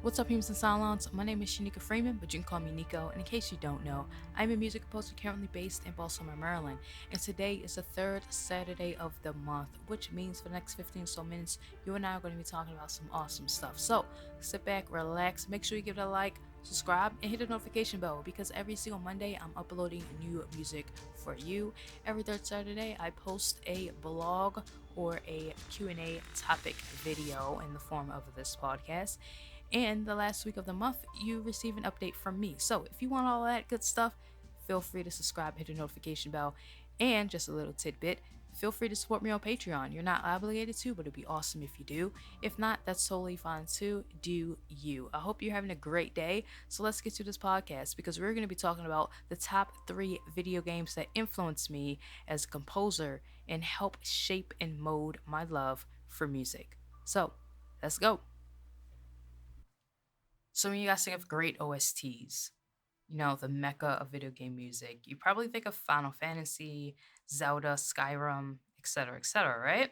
What's up, humans and Silence? My name is Shanika Freeman, but you can call me Neeko. And in case you don't know, I'm a music composer currently based in Baltimore, Maryland. And today is the third Saturday of the month, which means for the next 15 or so minutes, you and I are going to be talking about some awesome stuff. So sit back, relax, make sure you give it a like, subscribe, and hit the notification bell because every single Monday I'm uploading new music for you. Every third Saturday, I post a blog or a Q&A topic video in the form of this podcast. And the last week of the month, you receive an update from me. So if you want all that good stuff, feel free to subscribe, hit the notification bell, and just a little tidbit. Feel free to support me on Patreon. You're not obligated to, but it'd be awesome if you do. If not, that's totally fine too. Do you. I hope you're having a great day. So let's get to this podcast because we're going to be talking about the top 3 video games that influenced me as a composer and help shape and mold my love for music. So let's go. So when you guys think of great OSTs, the mecca of video game music, you probably think of Final Fantasy, Zelda, Skyrim, etc., right?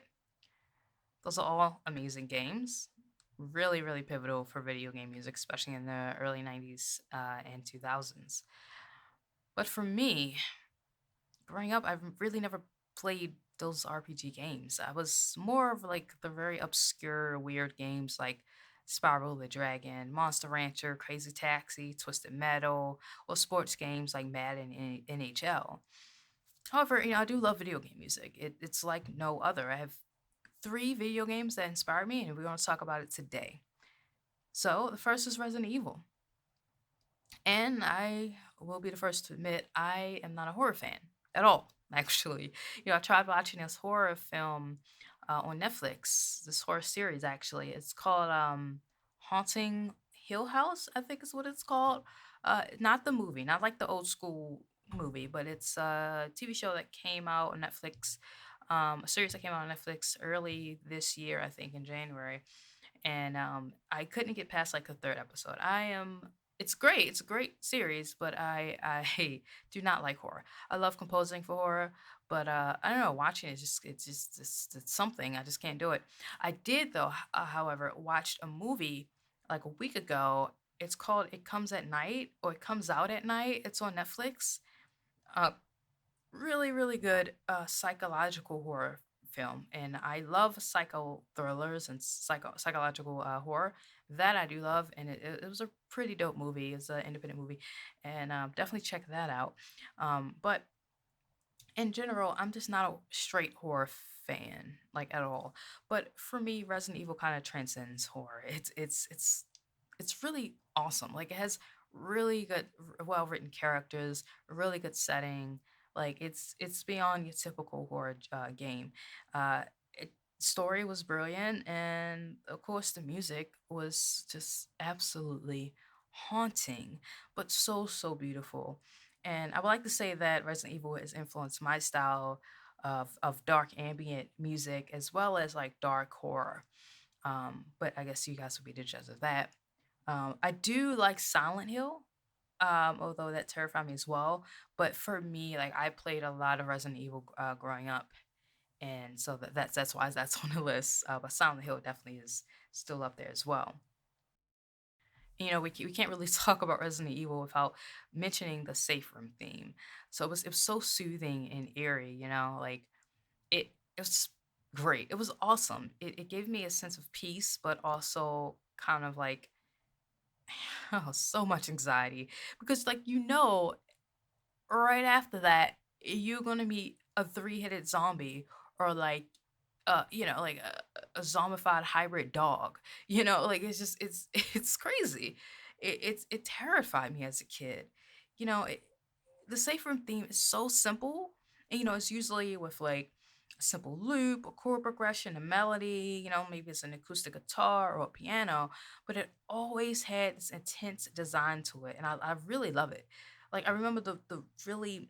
Those are all amazing games. Really, really pivotal for video game music, especially in the early 90s and 2000s. But for me, growing up, I've really never played those RPG games. I was more of like the very obscure, weird games like Spiral the Dragon, Monster Rancher, Crazy Taxi, Twisted Metal, or sports games like Madden and NHL. However, I do love video game music. It's like no other. I have 3 video games that inspired me, and we're going to talk about it today. So the first is Resident Evil. And I will be the first to admit I am not a horror fan at all, actually. I tried watching this horror film on Netflix, this horror series, actually. It's called Haunting Hill House, I think is what it's called. Not the movie, not like the old school movie, but it's a TV show that came out on Netflix, a series that came out on Netflix early this year, I think in January, and I couldn't get past like the third episode. It's great. It's a great series, but I do not like horror. I love composing for horror, but I don't know. Watching it it's something. I just can't do it. I did though, however, watched a movie like a week ago. It's called It Comes at Night or It Comes Out at Night. It's on Netflix. Uh, really, really good psychological horror film, and I love psycho thrillers and psychological horror. That I do love, and it was a pretty dope movie. It's an independent movie, and definitely check that out. But in general, I'm just not a straight horror fan, like at all. But for me, Resident Evil kind of transcends horror. It's really awesome. Like it has really good, well written characters, a really good setting. Like it's beyond your typical horror game. It story was brilliant, and of course the music was just absolutely haunting, but so beautiful. And I would like to say that Resident Evil has influenced my style of dark ambient music as well as like dark horror. But I guess you guys would be the judge of that. I do like Silent Hill, although that terrified me as well. But for me, like I played a lot of Resident Evil growing up, and so that's why that's on the list. But Silent Hill definitely is still up there as well. We can't really talk about Resident Evil without mentioning the safe room theme. So it was so soothing and eerie. Like it was great. It was awesome. It gave me a sense of peace, but also kind of like oh, so much anxiety because like right after that you're gonna meet a three-headed zombie or like like a zombified hybrid dog. Like it's crazy. It terrified me as a kid. The safe room theme is so simple, and it's usually with like a simple loop, a chord progression, a melody. Maybe it's an acoustic guitar or a piano, but it always had this intense design to it, and I really love it. Like I remember the really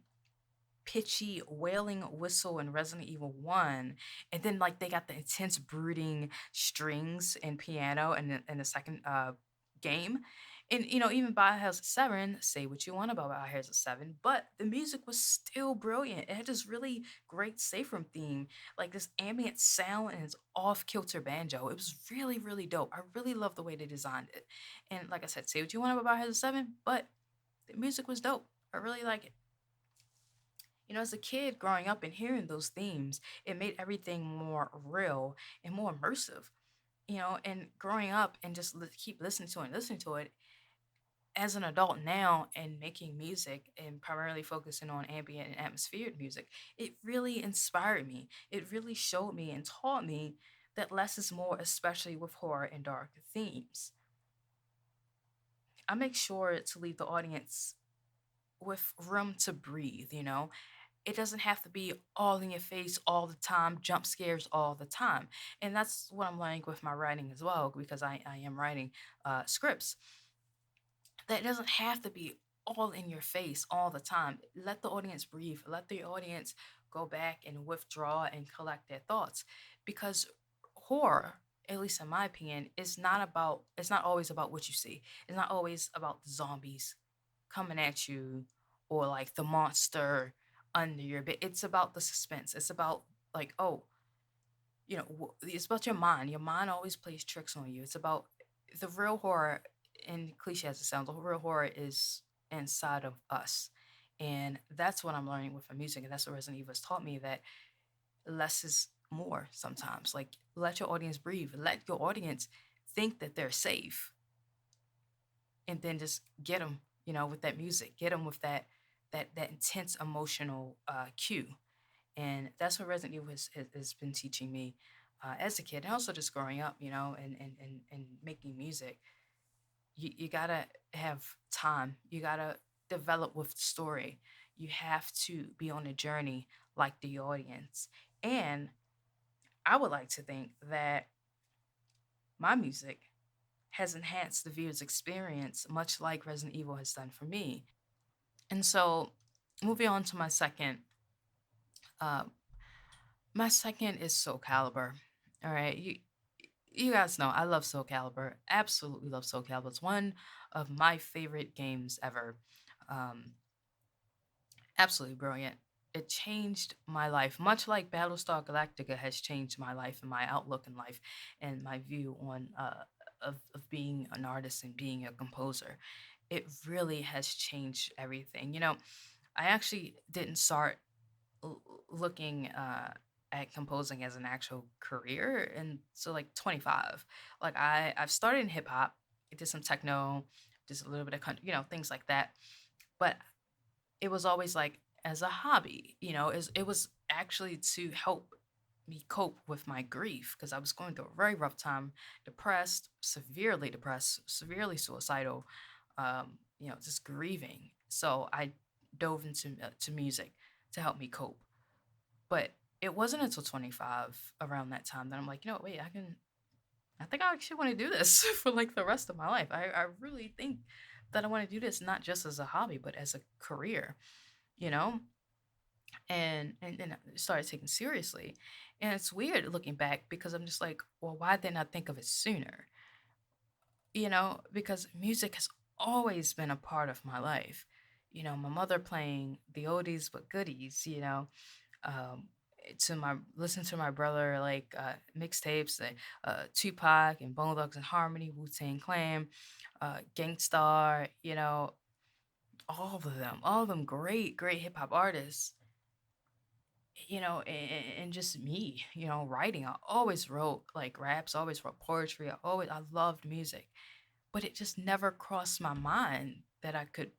pitchy wailing whistle in Resident Evil 1, and then like they got the intense brooding strings and piano and the second game. And even Biohazard 7, say what you want about Biohazard 7, but the music was still brilliant. It had this really great safe room theme, like this ambient sound and its off-kilter banjo. It was really, really dope. I really love the way they designed it. And like I said, say what you want about Biohazard 7, but the music was dope. I really like it. As a kid growing up and hearing those themes, it made everything more real and more immersive. And growing up and just keep listening to it, as an adult now and making music and primarily focusing on ambient and atmospheric music, it really inspired me. It really showed me and taught me that less is more, especially with horror and dark themes. I make sure to leave the audience with room to breathe. It doesn't have to be all in your face all the time, jump scares all the time. And that's what I'm learning with my writing as well, because I am writing scripts. That doesn't have to be all in your face all the time. Let the audience breathe. Let the audience go back and withdraw and collect their thoughts. Because horror, at least in my opinion, it's not always about what you see. It's not always about the zombies coming at you or like the monster under your bed. It's about the suspense. It's about like, oh, it's about your mind. Your mind always plays tricks on you. It's about the real horror, and cliche as it sounds, the real horror is inside of us. And that's what I'm learning with my music. And that's what Resident Evil has taught me, that less is more sometimes. Like, let your audience breathe. Let your audience think that they're safe. And then just get them, with that music. Get them with that intense emotional cue. And that's what Resident Evil has been teaching me as a kid, and also just growing up, and making music. You gotta have time. You gotta develop with the story. You have to be on a journey like the audience. And I would like to think that my music has enhanced the viewer's experience, much like Resident Evil has done for me. And so, moving on to uh, my second is Soul Calibur. All right, you guys know I love Soul Calibur. Absolutely love Soul Calibur. It's one of my favorite games ever. Um, Absolutely brilliant. It changed my life, much like Battlestar Galactica has changed my life and my outlook in life and my view on of being an artist and being a composer. It really has changed everything. I actually didn't start looking at composing as an actual career, and so like 25. Like I've started in hip hop. I did some techno, just a little bit of country, things like that. But it was always like as a hobby. It was actually to help me cope with my grief, because I was going through a very rough time, depressed, severely suicidal, just grieving. So I dove into to music to help me cope. But it wasn't until 25, around that time, that I'm like, wait, I think I actually want to do this for like the rest of my life. I really think that I want to do this not just as a hobby, but as a career, you know? And then I started taking seriously. And it's weird looking back, because I'm just like, well, why didn't I think of it sooner? Because music has always been a part of my life. My mother playing the oldies but goodies, um, to my listen to my brother, like mixtapes, like Tupac and Bone Thugs and Harmony, Wu Tang Clan, Gangstar, all of them great, great hip hop artists. And just me, writing. I always wrote like raps, always wrote poetry. I loved music, but it just never crossed my mind that I could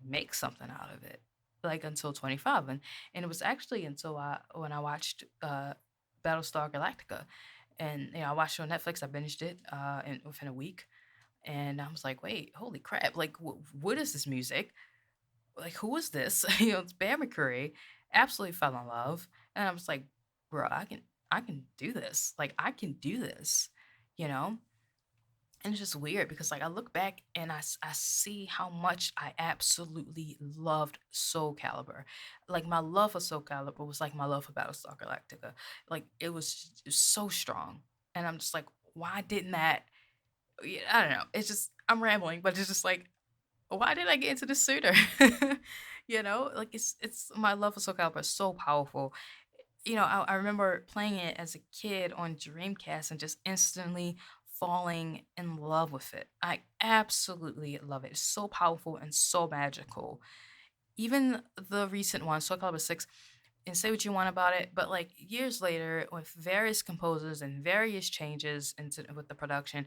make something out of it, like until 25. And it was actually until when I watched Battlestar Galactica, and I watched it on Netflix. I binged it within a week, and I was like, wait, holy crap, like what is this music, like who is this? It's Bear McCreary. Absolutely fell in love, and I was like, bro, I can do this, like I can do this, you know and it's just weird, because like I look back and I see how much I absolutely loved Soul Calibur. Like my love for Soul Calibur was like my love for Battlestar Galactica. Like it was so strong. And I'm just like, why didn't that Yeah, I don't know. It's just I'm rambling, but it's just like, why did I get into this sooner? Like it's my love for Soul Calibur is so powerful. I remember playing it as a kid on Dreamcast and just instantly falling in love with it. I absolutely love it. It's so powerful and so magical. Even the recent one, Soul Calibur 6, and say what you want about it, but like years later, with various composers and various changes into with the production,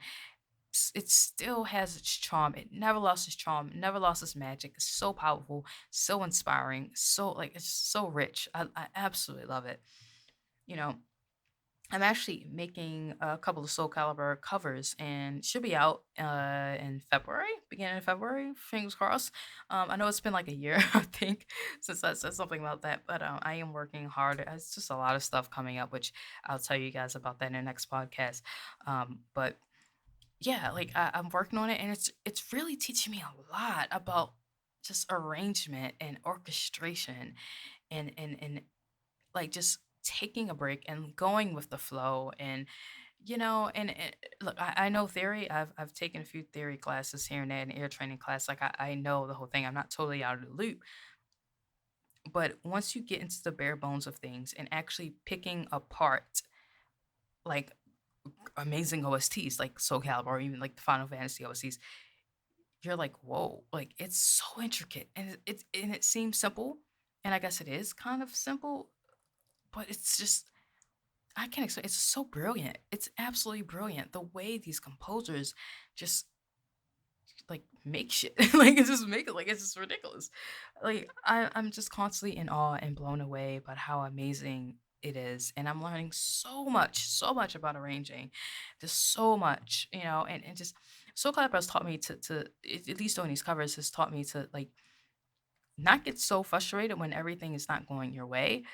it still has its charm. It never lost its charm, never lost its magic. It's so powerful, so inspiring, so like it's so rich. I absolutely love it. You know, I'm actually making a couple of Soul Calibur covers and should be out in February, beginning of February. Fingers crossed. I know it's been like a year, I think, since I said something about that, but I am working hard. It's just a lot of stuff coming up, which I'll tell you guys about that in the next podcast. But yeah, like I'm working on it, and it's really teaching me a lot about just arrangement and orchestration and like just taking a break and going with the flow and look, I know theory. I've taken a few theory classes here and there, and air training class. Like I know the whole thing. I'm not totally out of the loop. But once you get into the bare bones of things and actually picking apart like amazing OSTs like Soul Calibur or even like the Final Fantasy OSTs, you're like, whoa, like it's so intricate and it seems simple. And I guess it is kind of simple, but it's just I can't explain. It's so brilliant. It's absolutely brilliant. The way these composers just like make shit, like it's just make it like it's just ridiculous. Like I'm just constantly in awe and blown away about how amazing it is, and I'm learning so much about arranging, just so much, and just Soul Calibur has taught me at least doing these covers has taught me to like not get so frustrated when everything is not going your way,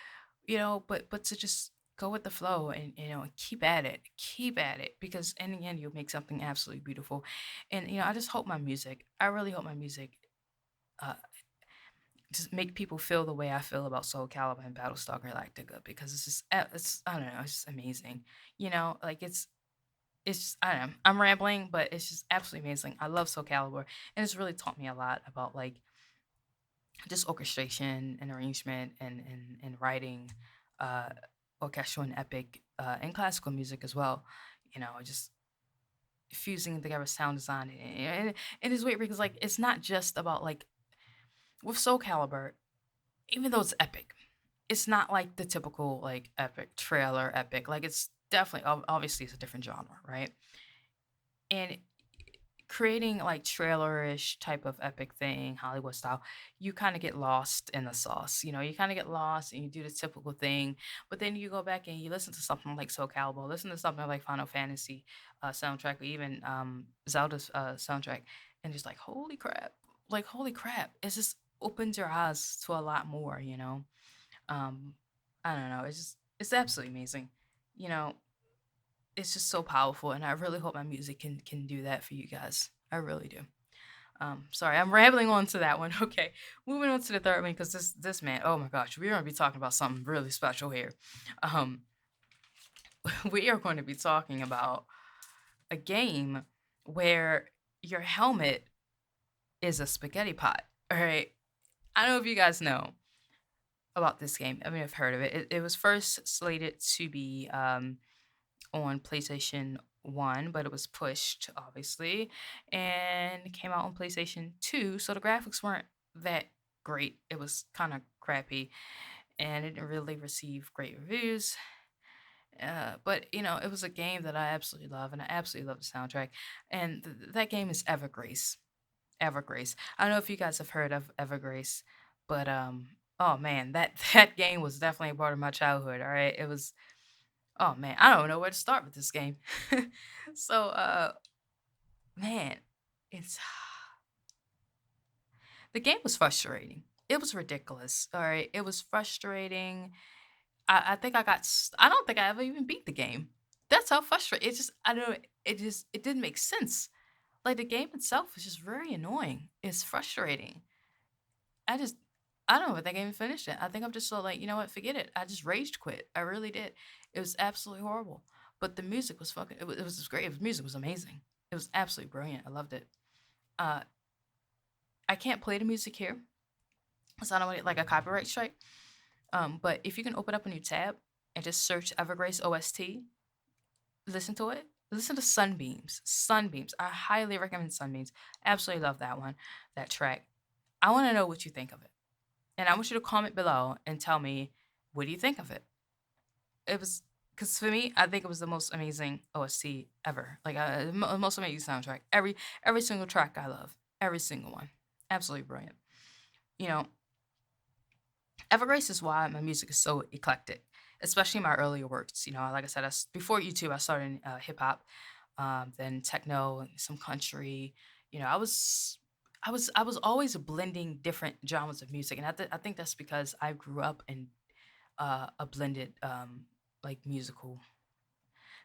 but to just go with the flow and keep at it because in the end you'll make something absolutely beautiful. And I just hope my music, I really hope my music uh just make people feel the way I feel about Soul Calibur and Battlestar Galactica because it's just it's I don't know, it's just amazing. Like it's just, I don't know. I'm rambling, but it's just absolutely amazing. I love Soul Calibur, and it's really taught me a lot about like just orchestration and arrangement and writing uh orchestral and epic and classical music as well, just fusing together sound design and it's weird because like it's not just about like with Soul Calibur, even though it's epic, it's not like the typical like epic trailer epic. Like it's definitely obviously it's a different genre, right? And creating like trailerish type of epic thing, Hollywood style, you kind of get lost in the sauce. You kind of get lost and you do the typical thing, but then you go back and you listen to something like Soul Calibur, listen to something like Final Fantasy soundtrack, or even Zelda's soundtrack, and just like holy crap, it just opens your eyes to a lot more. Um, I don't know, it's absolutely amazing. You know, it's just so powerful, and I really hope my music can do that for you guys. I really do. Sorry, I'm rambling on to that one. Okay, moving on to the third one because this man, oh my gosh, we're gonna be talking about something really special here. Um, we are going to be talking about a game where your helmet is a spaghetti pot. All right, I don't know if you guys know about this game. I mean, I've heard of it. It was first slated to be on PlayStation 1, but it was pushed, obviously, and it came out on PlayStation 2. So the graphics weren't that great. It was kind of crappy, and it didn't really receive great reviews. But it was a game that I absolutely love, and I absolutely love the soundtrack. And that game is Evergrace. Evergrace. I don't know if you guys have heard of Evergrace, but oh man, that that game was definitely a part of my childhood. All right, it was. Oh man, I don't know where to start with this game. So, man, it's the game was frustrating. It was ridiculous. All right, it was frustrating. I think I don't think I ever even beat the game. That's how frustrating. It just I don't know. It didn't make sense. Like the game itself was just very annoying. It's frustrating. I just I don't know if I even finished it. I think I'm just so like, you know what, forget it. I just raged quit. I really did. It was absolutely horrible. But the music was fucking it was great. The music was amazing. It was absolutely brilliant. I loved it. Uh, I can't play the music here. It's not like a copyright strike. But if you can open up a new tab and just search Evergrace OST, listen to it. Listen to Sunbeams. Sunbeams. I highly recommend Sunbeams. Absolutely love that one, that track. I want to know what you think of it. And I want you to comment below and tell me, what do you think of it? It was, because for me, I think it was the most amazing OST ever. Like the most amazing soundtrack. Every single track I love. Every single one. Absolutely brilliant. You know, Evergrace is why my music is so eclectic, especially my earlier works. Like I said, before YouTube, I started in hip hop, then techno, and some country. I was always blending different genres of music, and I think that's because I grew up in a blended like musical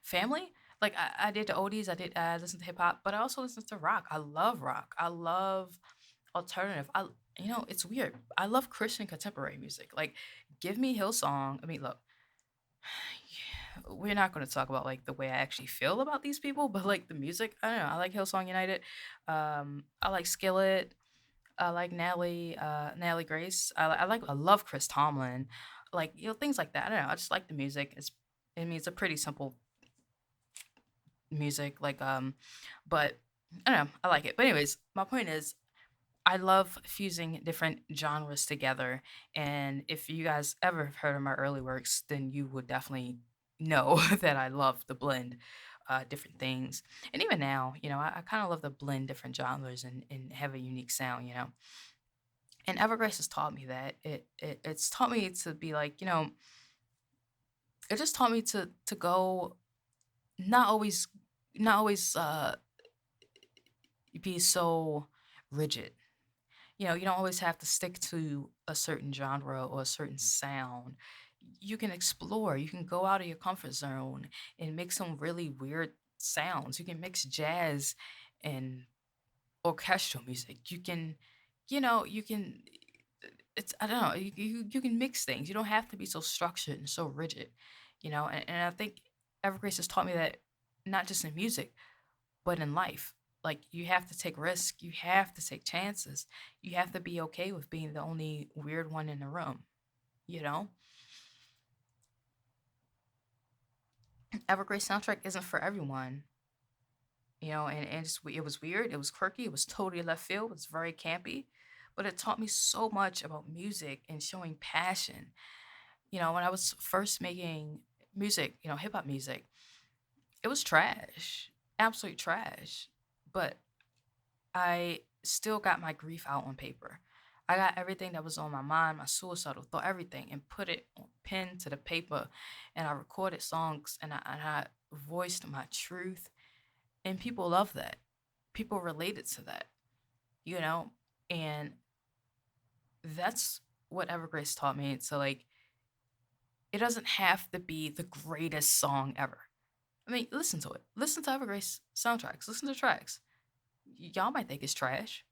family. Like I did the oldies, I listened to hip hop, but I also listened to rock. I love rock. I love alternative. It's weird. I love Christian contemporary music. Like, give me Hillsong. I mean, look, we're not going to talk about like the way I actually feel about these people, but like the music, I don't know. I like Hillsong United. I like Skillet. I like Natalie Grace. I love Chris Tomlin. Like, things like that. I don't know. I just like the music. It's a pretty simple music. But I don't know. I like it. But anyways, my point is, I love fusing different genres together. And if you guys ever have heard of my early works, then you would definitely know that I love to blend different things. And even now, I kind of love to blend different genres and have a unique sound. And Evergrace has taught me that. It's taught me to be like, it just taught me to go, not always not always be so rigid. You don't always have to stick to a certain genre or a certain sound. You can explore, you can go out of your comfort zone and make some really weird sounds. You can mix jazz and orchestral music. You can I don't know, you can mix things. You don't have to be so structured and so rigid, and I think Evergrace has taught me that, not just in music, but in life. Like, you have to take risks, you have to take chances, you have to be okay with being the only weird one in the room. You know, Evergrace soundtrack isn't for everyone. And it was weird, it was quirky, it was totally left field, it was very campy, but it taught me so much about music and showing passion. When I was first making music, hip hop music, it was trash, absolute trash, but I still got my grief out on paper. I got everything that was on my mind, my suicidal thought, everything, and put it on pen to the paper. And I recorded songs, and I voiced my truth. And people love that. People related to that, you know? And that's what Evergrace taught me. So, like, it doesn't have to be the greatest song ever. I mean, listen to it. Listen to Evergrace soundtracks. Listen to tracks. Y'all might think it's trash.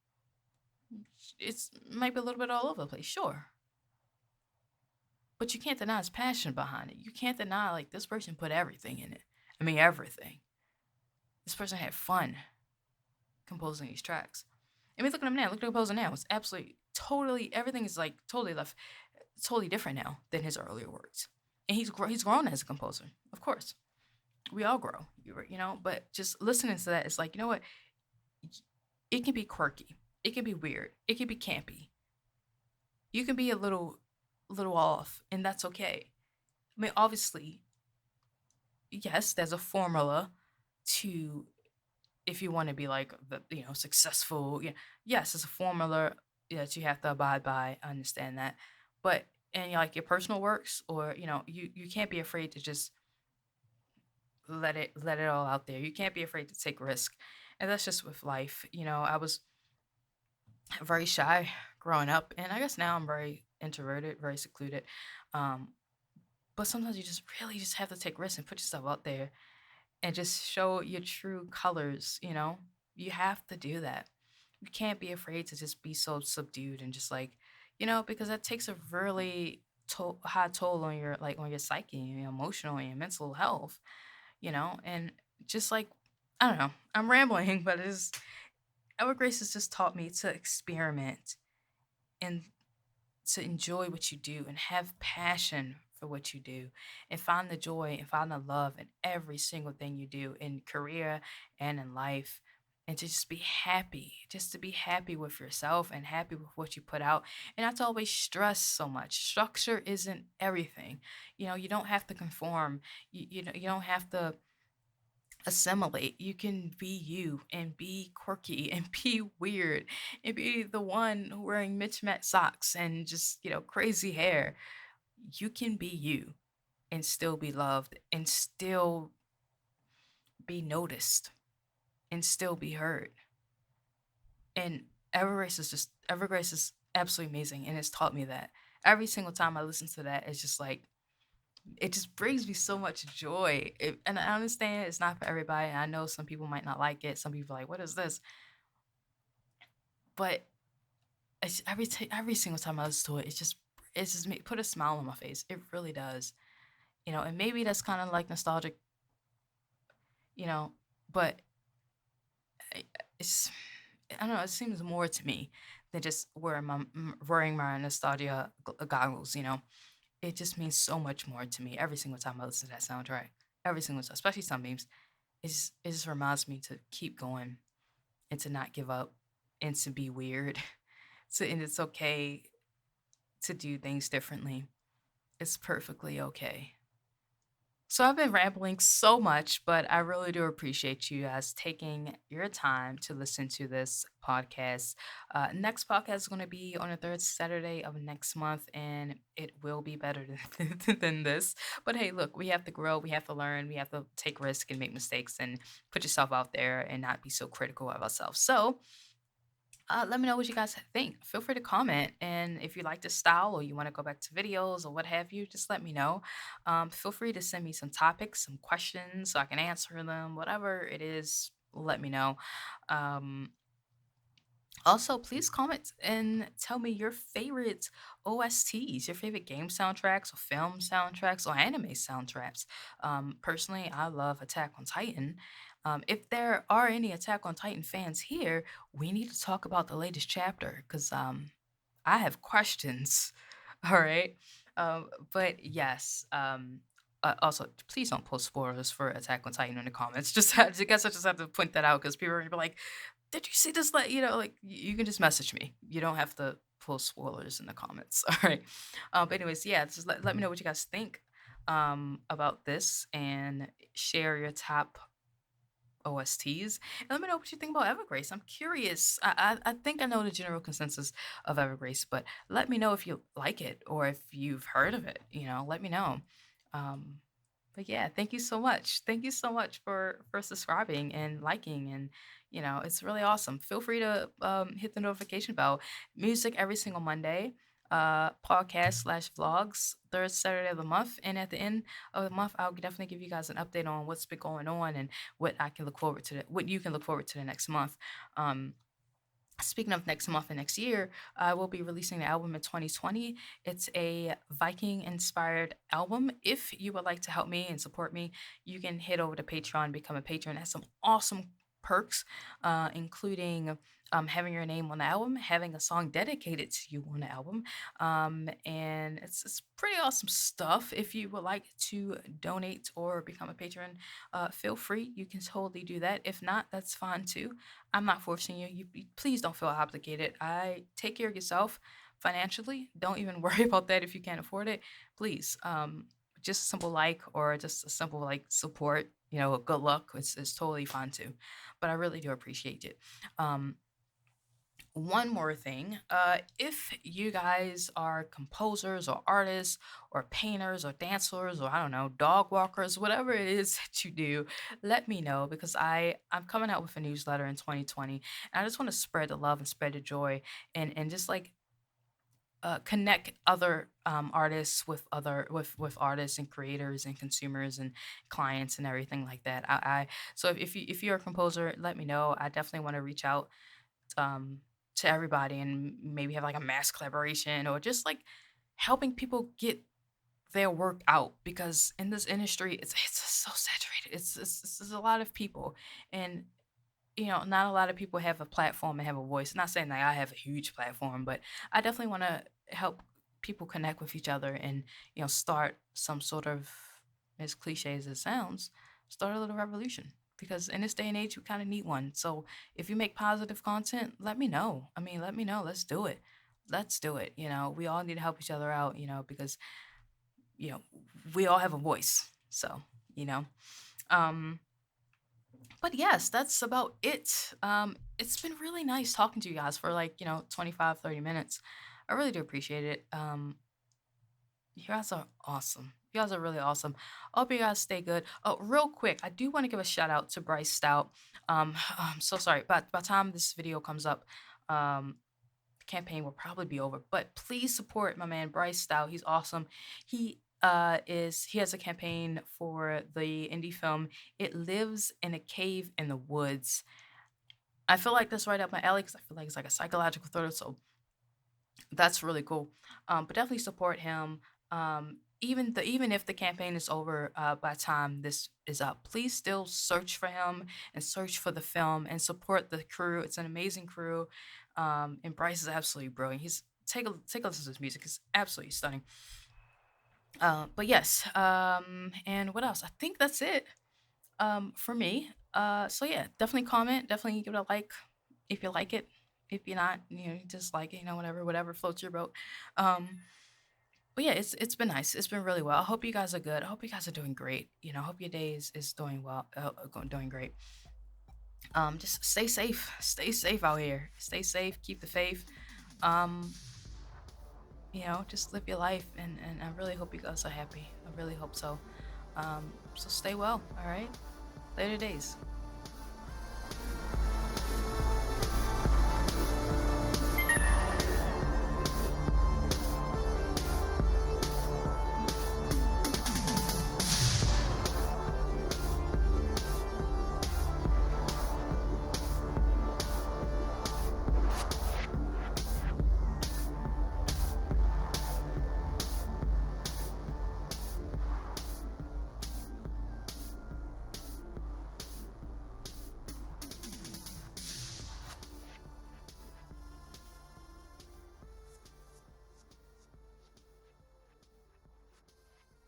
It's might be a little bit all over the place, sure. But you can't deny his passion behind it. You can't deny, like, this person put everything in it. I mean, everything. This person had fun composing these tracks. I mean, look at him now. Look at the composer now. It's absolutely, totally, everything is like totally different now than his earlier works. And he's grown as a composer, of course. We all grow, but just listening to that, it's like, you know what? It can be quirky. It can be weird. It can be campy. You can be a little off, and that's okay. I mean, obviously, yes, there's a formula to, if you want to be like the successful. Yes, it's a formula that you have to abide by. I understand that, but in like your personal works, or you can't be afraid to just let it all out there. You can't be afraid to take risk, and that's just with life. I was very shy growing up, and I guess now I'm very introverted, very secluded. Um, but sometimes you just really just have to take risks and put yourself out there and just show your true colors. You have to do that. You can't be afraid to just be so subdued and just like, because that takes a really high toll on your psyche and your emotional and your mental health. And just like, I don't know. I'm rambling, but it's Our Grace has just taught me to experiment and to enjoy what you do and have passion for what you do and find the joy and find the love in every single thing you do in career and in life, and to just be happy, just to be happy with yourself and happy with what you put out, and not to always stress so much. Structure isn't everything. You don't have to conform. You don't have to assimilate. You can be you and be quirky and be weird and be the one wearing mismatched socks and just, crazy hair. You can be you and still be loved and still be noticed and still be heard. And Evergrace is absolutely amazing and it's taught me that. Every single time I listen to that, it's just like it just brings me so much joy. And I understand it's not for everybody. I know some people might not like it. Some people are like, "What is this?" But every single time I listen to it, put a smile on my face. It really does. And maybe that's kind of like nostalgic, you know, but I- it's I don't know. It seems more to me than just wearing my nostalgia goggles. It just means so much more to me every single time I listen to that soundtrack. Every single time, especially some memes. It just reminds me to keep going and to not give up and to be weird. And it's okay to do things differently. It's perfectly okay. So I've been rambling so much, but I really do appreciate you guys taking your time to listen to this podcast. Next podcast is going to be on the third Saturday of next month, and it will be better than this. But hey, look, we have to grow, we have to learn, we have to take risk and make mistakes and put yourself out there and not be so critical of ourselves. So let me know what you guys think. Feel free to comment. And if you like this style or you want to go back to videos or what have you, just let me know. Feel free to send me some topics, some questions so I can answer them. Whatever it is, let me know. Um, Also, please comment and tell me your favorite OSTs, your favorite game soundtracks or film soundtracks or anime soundtracks. Personally, I love Attack on Titan. If there are any Attack on Titan fans here, we need to talk about the latest chapter because I have questions. All right. But yes. Also, please don't post spoilers for Attack on Titan in the comments. I guess I just have to point that out because people are gonna be like, did you see this? You can just message me. You don't have to post spoilers in the comments. All right. But anyways, yeah, just let me know what you guys think about this and share your top OSTs. And let me know what you think about Evergrace. I'm curious. I think I know the general consensus of Evergrace, but let me know if you like it or if you've heard of it. Let me know. Um, but yeah, thank you so much. Thank you so much for subscribing and liking, and it's really awesome. Feel free to hit the notification bell. Music every single Monday. Podcast/vlogs third Saturday of the month, and at the end of the month, I'll definitely give you guys an update on what's been going on and what you can look forward to the next month. Um, Speaking of next month and next year, I will be releasing the album in 2020. It's a Viking inspired album. If you would like to help me and support me, you can head over to Patreon, become a patron. It has some awesome perks, including having your name on the album, having a song dedicated to you on the album. And it's pretty awesome stuff. If you would like to donate or become a patron, feel free. You can totally do that. If not, that's fine too. I'm not forcing you. Please don't feel obligated. I take care of yourself financially. Don't even worry about that if you can't afford it. Please, just a simple like or just a simple like support. Good luck. It's totally fine too. But I really do appreciate it. Um, One more thing. If you guys are composers or artists or painters or dancers or I don't know, dog walkers, whatever it is that you do, let me know because I'm coming out with a newsletter in 2020 and I just want to spread the love and spread the joy and just like connect other artists with with artists and creators and consumers and clients and everything like that. So if you're a composer, let me know. I definitely want to reach out um, to everybody and maybe have like a mass collaboration or just like helping people get their work out, because in this industry it's just so saturated. It's a lot of people, and not a lot of people have a platform and have a voice. Not saying that I have a huge platform, but I definitely want to help people connect with each other and start some sort of, as cliche as it sounds, start a little revolution. Because in this day and age, we kind of need one. So if you make positive content, let me know. I mean, let me know. Let's do it. Let's do it. We all need to help each other out. Because you know we all have a voice. So you know. Um, but yes, that's about it. It's been really nice talking to you guys for like 25, 30 minutes. I really do appreciate it. You guys are awesome. You guys are really awesome. I hope you guys stay good. Oh, real quick, I do want to give a shout out to Bryce Stout. I'm so sorry, but by the time this video comes up, the campaign will probably be over. But please support my man Bryce Stout. He's awesome. He has a campaign for the indie film It Lives in a Cave in the Woods. I feel like that's right up my alley because I feel like it's like a psychological thriller. So that's really cool. But definitely support him. Even if the campaign is over by the time this is up, please still search for him and search for the film and support the crew. It's an amazing crew, and Bryce is absolutely brilliant. He's take a listen to his music; it's absolutely stunning. But yes, and what else? I think that's it for me. So yeah, definitely comment, definitely give it a like if you like it. If you're not, you just like it, whatever floats your boat. Um, but yeah, it's been nice. It's been really well. I hope you guys are good. I hope you guys are doing great. I hope your day is doing well, doing great. Just stay safe. Stay safe out here. Stay safe. Keep the faith. Um, just live your life, and I really hope you guys are happy. I really hope so. So stay well. All right. Later days.